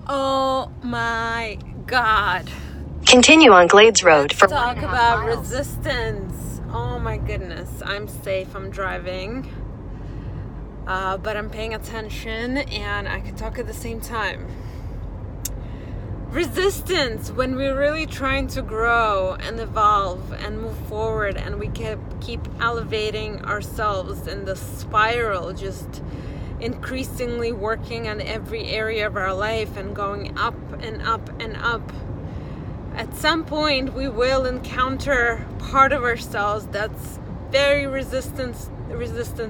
Oh my God. Continue on Glades Road for Talk 1.5 about miles. resistance. Oh my goodness. I'm safe. I'm driving. But I'm paying attention and I can talk at the same time. Resistance, when we're really trying to grow and evolve and move forward, and we keep elevating ourselves in the spiral, just increasingly working on every area of our life and going up and up and up. At some point we will encounter part of ourselves that's very resistant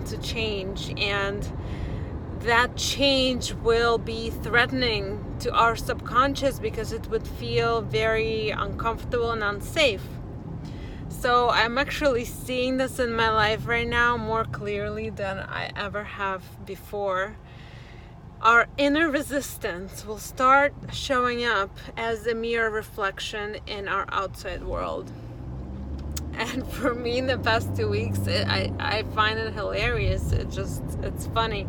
to change, and that change will be threatening to our subconscious because it would feel very uncomfortable and unsafe. So I'm actually seeing this in my life right now more clearly than I ever have before. Our inner resistance will start showing up as a mirror reflection in our outside world. And for me, in the past 2 weeks, I find it hilarious. It's funny.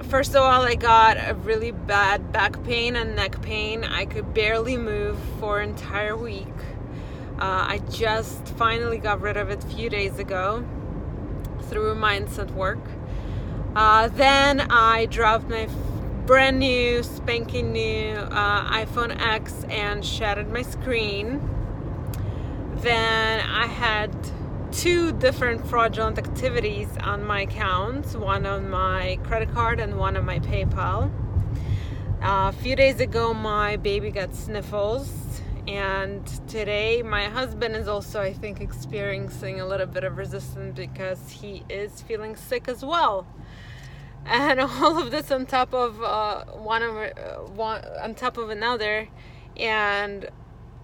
First of all, I got a really bad back pain and neck pain. I could barely move for an entire week. I just finally got rid of it a few days ago through mindset work. Then I dropped my brand new, spanking new iPhone X and shattered my screen. Then I had 2 different fraudulent activities on my accounts, one on my credit card and one on my PayPal. A few days ago, my baby got sniffles, and today my husband is also, I think, experiencing a little bit of resistance because he is feeling sick as well. And all of this on top of one on top of another, and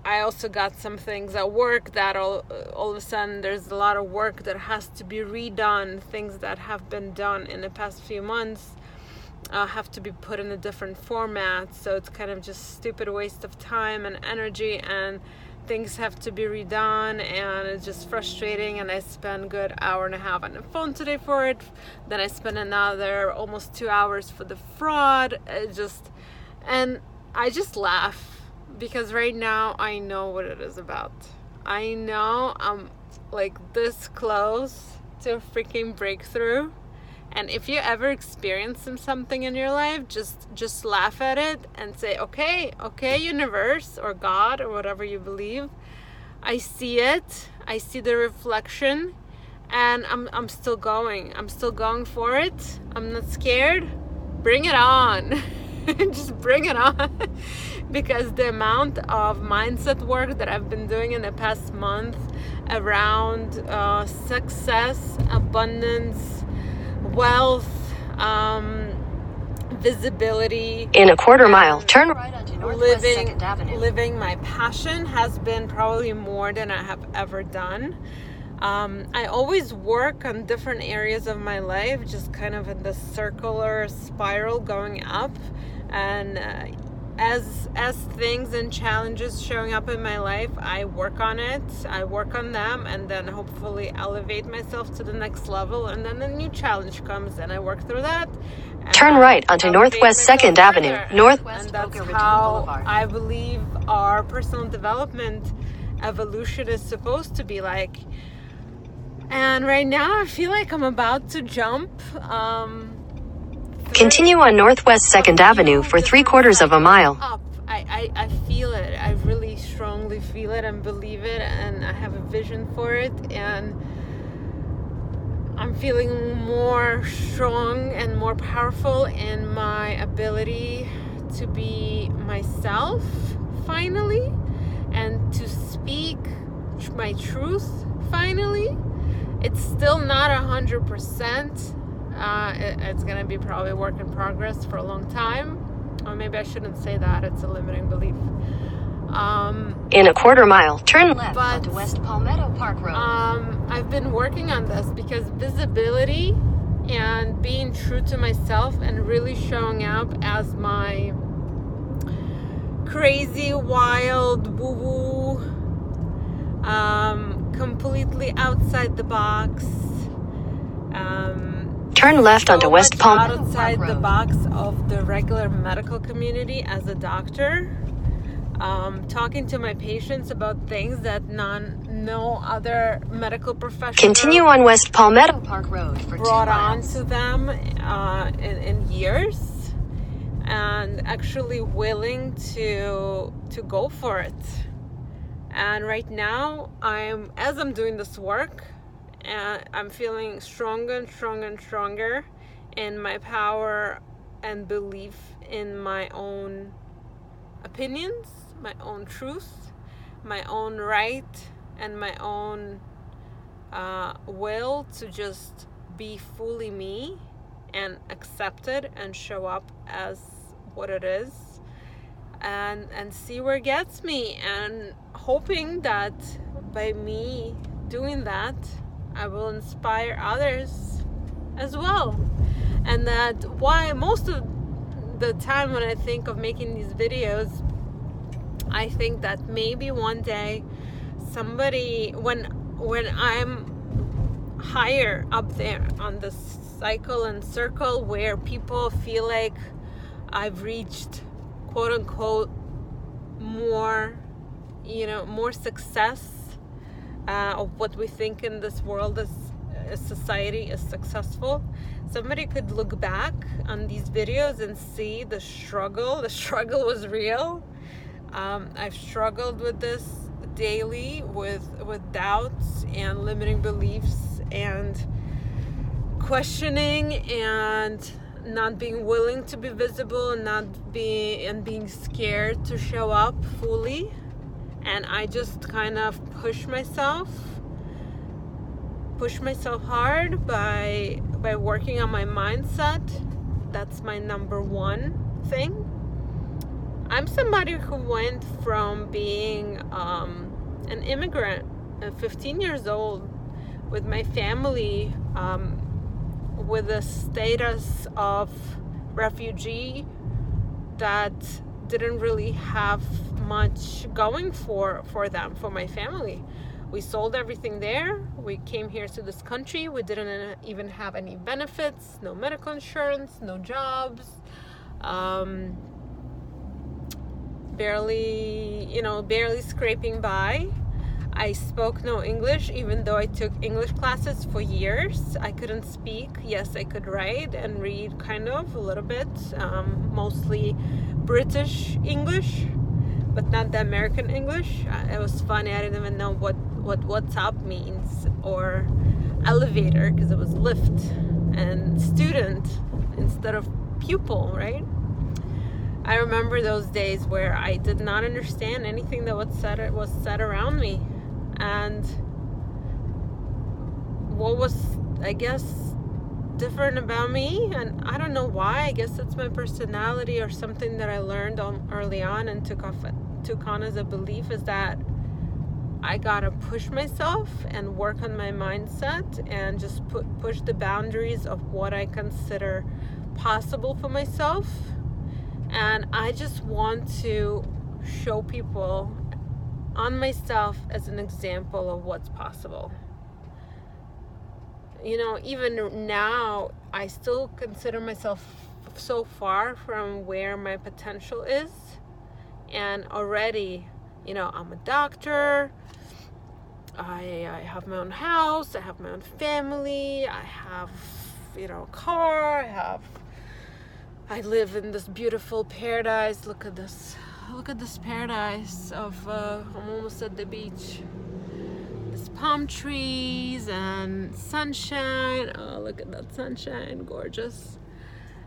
I also got some things at work that all of a sudden there's a lot of work that has to be redone. Things that have been done in the past few months have to be put in a different format. So it's kind of just stupid waste of time and energy, and things have to be redone, and it's just frustrating. And I spent a good hour and a half on the phone today for it. Then I spent another almost 2 hours for the fraud. And I just laugh. Because right now I know what it is about. I know I'm like this close to a freaking breakthrough. And if you ever experience something in your life, just laugh at it and say, okay, universe or God or whatever you believe, I see it. I see the reflection, and I'm still going. I'm still going for it. I'm not scared. Bring it on. Just bring it on. Because the amount of mindset work that I've been doing in the past month around success, abundance, wealth, visibility. In a quarter mile, turn right onto Northwest 2nd Avenue. Living my passion has been probably more than I have ever done. I always work on different areas of my life, just kind of in this circular spiral going up. And as things and challenges showing up in my life, I work on it, I work on them, and then hopefully elevate myself to the next level, and then a new challenge comes and I work through that. Turn right onto Northwest 2nd Avenue, And that's how I believe our personal development evolution is supposed to be like. And right now I feel like I'm about to jump Continue on Northwest 2nd Avenue for 3/4 mile. Up. I feel it. I really strongly feel it and believe it, and I have a vision for it, and I'm feeling more strong and more powerful in my ability to be myself finally, and to speak my truth finally. It's still not 100%. It's going to be probably a work in progress for a long time. Or maybe I shouldn't say that. It's a limiting belief. In a quarter mile, turn left onto West Palmetto Park Road. I've been working on this because visibility and being true to myself and really showing up as my crazy, wild, woo-woo, completely outside the box, Turn left onto West Palm. Outside the box of the regular medical community as a doctor, talking to my patients about things that no other medical professional continue on West Palmetto Park Road for 2 brought on miles. to them in years, and actually willing to go for it. And right now, as I'm doing this work, I'm feeling stronger and stronger and stronger in my power and belief in my own opinions, my own truth, my own right, and my own will to just be fully me and accept it and show up as what it is, and see where it gets me, and hoping that by me doing that, I will inspire others as well. And that why most of the time when I think of making these videos, I think that maybe one day somebody, when I'm higher up there on the cycle and circle where people feel like I've reached quote unquote more success of what we think in this world as society is successful, somebody could look back on these videos and see the struggle was real. I've struggled with this daily with doubts and limiting beliefs and questioning and not being willing to be visible and being scared to show up fully. And I just kind of push myself hard by working on my mindset. That's my number one thing. I'm somebody who went from being an immigrant at 15 years old with my family, with a status of refugee that didn't really have much going for them, for my family. We sold everything there. We came here to this country. We didn't even have any benefits, no medical insurance, no jobs, barely scraping by. I spoke no English, even though I took English classes for years. I couldn't speak. Yes, I could write and read kind of a little bit, mostly British English, but not the American English. It was funny. I didn't even know what what's up means, or elevator, because it was lift, and student instead of pupil, right? I remember those days where I did not understand anything that was said around me. And what was, I guess, different about me, and I don't know why, I guess it's my personality or something that I learned early on and took on as a belief, is that I gotta push myself and work on my mindset and just push the boundaries of what I consider possible for myself. And I just want to show people on myself as an example of what's possible. Even now, I still consider myself so far from where my potential is. And already, I'm a doctor. I have my own house. I have my own family. I have, a car. I live in this beautiful paradise. Look at this paradise of, I'm almost at the beach. There's palm trees and sunshine. Oh, look at that sunshine, gorgeous.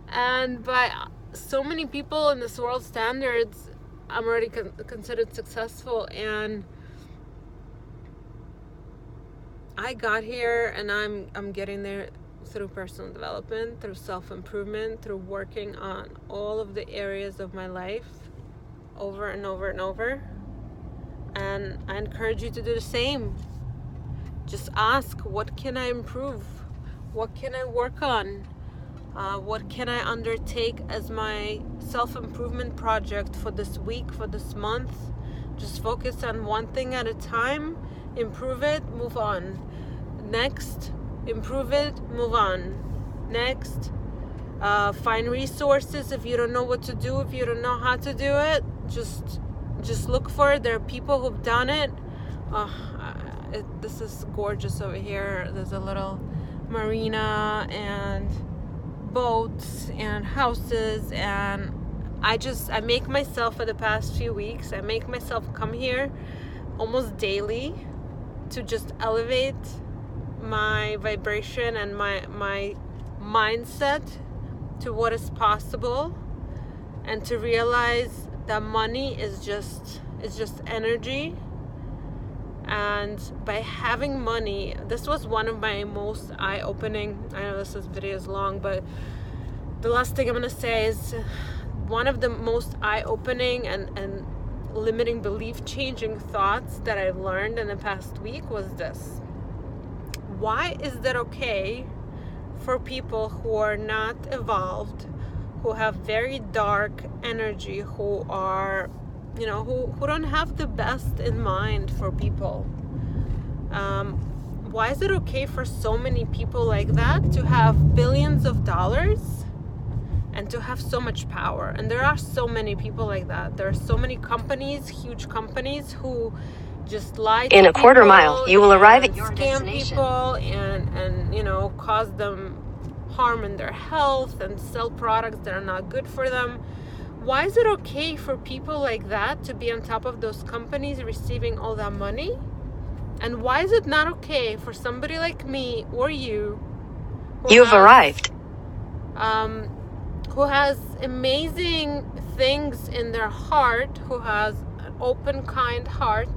And by so many people in this world standards, I'm already considered successful. And I got here, and I'm getting there through personal development, through self-improvement, through working on all of the areas of my life over and over and over. And I encourage you to do the same. Just ask, what can I improve? What can I work on? What can I undertake as my self-improvement project for this week, for this month? Just focus on one thing at a time, improve it, move on. Next, improve it, move on. Next, find resources. If you don't know what to do, if you don't know how to do it, just look for it. There are people who've done it. This is gorgeous over here. There's a little marina and boats and houses, and I make myself, for the past few weeks, I make myself come here almost daily to just elevate my vibration and my mindset to what is possible, and to realize that money is just energy. And by having money, this was one of my most eye-opening, I know this video is long, but the last thing I'm gonna say is one of the most eye-opening and limiting belief changing thoughts that I've learned in the past week was this: why is that okay for people who are not evolved, who have very dark energy, who are, who don't have the best in mind for people? Why is it okay for so many people like that to have billions of dollars and to have so much power? And there are so many people like that. There are so many companies, huge companies, who just lie to In a quarter people mile, you will arrive at your scam destination. people and cause them harm in their health and sell products that are not good for them. Why is it okay for people like that to be on top of those companies receiving all that money? And why is it not okay for somebody like me or you, You've arrived. who has amazing things in their heart, who has an open, kind heart,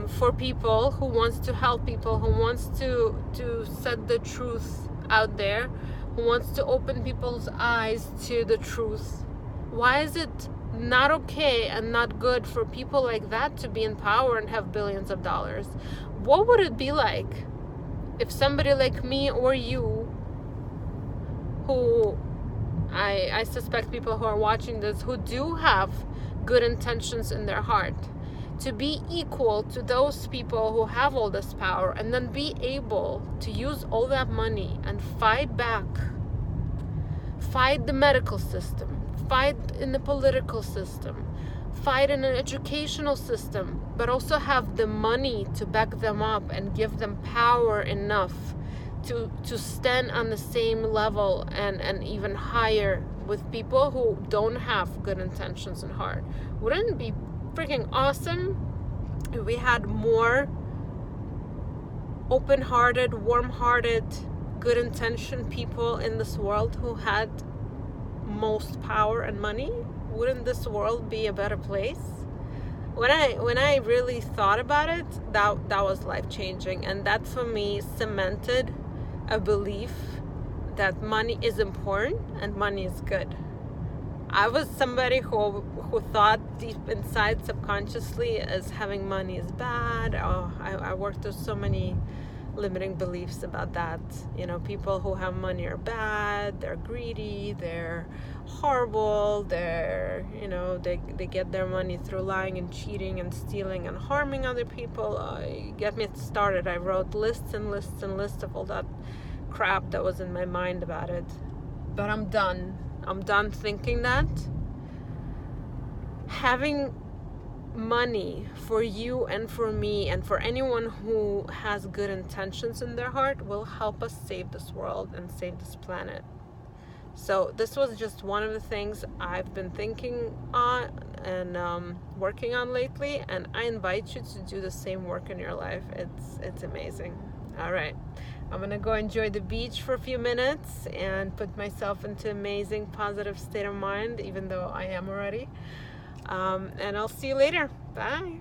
for people, who wants to help people, who wants to set the truth out there, who wants to open people's eyes to the truth? Why is it not okay and not good for people like that to be in power and have billions of dollars? What would it be like if somebody like me or you, who I suspect people who are watching this who do have good intentions in their heart, to be equal to those people who have all this power, and then be able to use all that money and fight back, fight the medical system, fight in the political system, fight in an educational system, but also have the money to back them up and give them power enough to stand on the same level and even higher with people who don't have good intentions in heart? Wouldn't it be freaking awesome if we had more open-hearted, warm-hearted, good intention people in this world who had most power and money? Wouldn't this world be a better place? When I really thought about it, that was life-changing, and that for me cemented a belief that money is important and money is good. I was somebody who thought deep inside subconsciously as having money is bad. I worked through so many limiting beliefs about that. People who have money are bad, they're greedy, they're horrible, they get their money through lying and cheating and stealing and harming other people. Get me started. I wrote lists and lists and lists of all that crap that was in my mind about it. But I'm done thinking that. Having money for you and for me and for anyone who has good intentions in their heart will help us save this world and save this planet. So this was just one of the things I've been thinking on and working on lately, and I invite you to do the same work in your life. It's amazing. All right, I'm gonna go enjoy the beach for a few minutes and put myself into amazing positive state of mind, even though I am already. And I'll see you later. Bye.